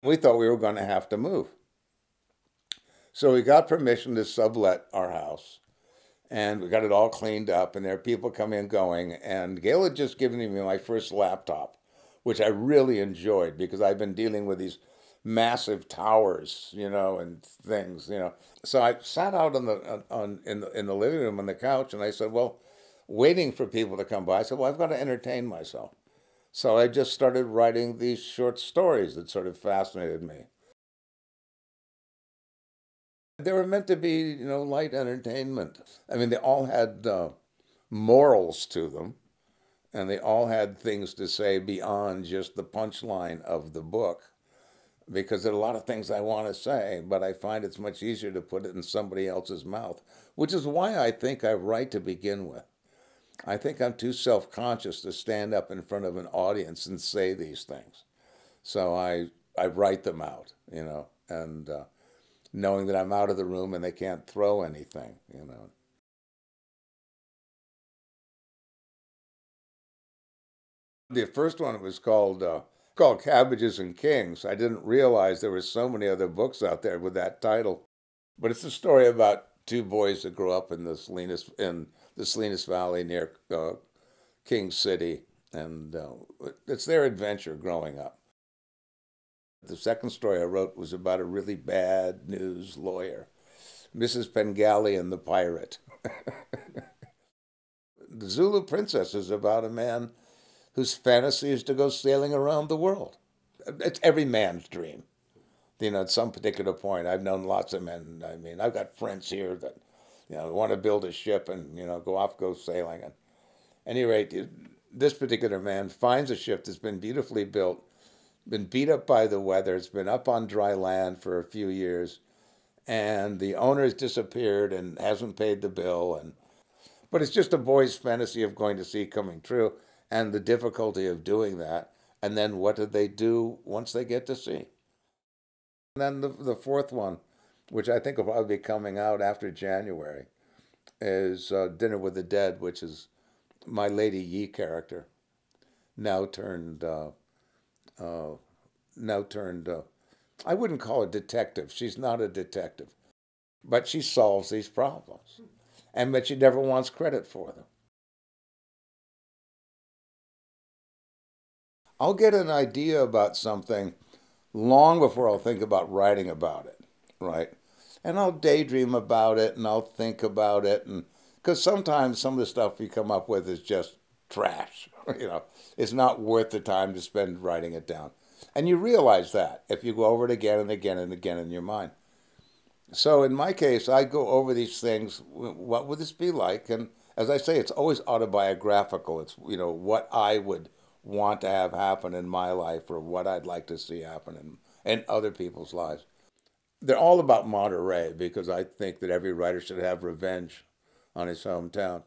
We thought we were going to have to move. So we got permission to sublet our house, and we got it all cleaned up, and there are people coming and going. And Gail had just given me my first laptop, which I really enjoyed because I've been dealing with these massive towers, and things, So I sat out in the living room on the couch, and I said, well, waiting for people to come by. I said, well, I've got to entertain myself. So I just started writing these short stories that sort of fascinated me. They were meant to be, light entertainment. I mean, they all had morals to them, and they all had things to say beyond just the punchline of the book. Because there are a lot of things I want to say, but I find it's much easier to put it in somebody else's mouth, which is why I think I write to begin with. I think I'm too self-conscious to stand up in front of an audience and say these things. So I write them out, and knowing that I'm out of the room and they can't throw anything. The first one was called Cabbages and Kings. I didn't realize there were so many other books out there with that title, but it's a story about two boys that grew up in the Salinas Valley near King City, and it's their adventure growing up. The second story I wrote was about a really bad news lawyer, Mrs. Pengali and the Pirate. The Zulu Princess is about a man whose fantasy is to go sailing around the world. It's every man's dream. At some particular point, I've known lots of men. I mean, I've got friends here that, want to build a ship and, go sailing. At any rate, this particular man finds a ship that's been beautifully built, been beat up by the weather, it's been up on dry land for a few years, and the owner has disappeared and hasn't paid the bill. But it's just a boy's fantasy of going to sea coming true, and the difficulty of doing that. And then what do they do once they get to sea? And then the fourth one, which I think will probably be coming out after January, is Dinner with the Dead, which is my Lady Yi character, now turned, now turned, I wouldn't call her detective. She's not a detective, but she solves these problems, and but she never wants credit for them. I'll get an idea about something long before I'll think about writing about it, right? And I'll daydream about it and I'll think about it, and because sometimes some of the stuff you come up with is just trash, it's not worth the time to spend writing it down. And you realize that if you go over it again and again and again in your mind. So in my case, I go over these things. What would this be like? And as I say, it's always autobiographical. It's, what I would want to have happen in my life or what I'd like to see happen in other people's lives. They're all about Monterey because I think that every writer should have revenge on his hometown.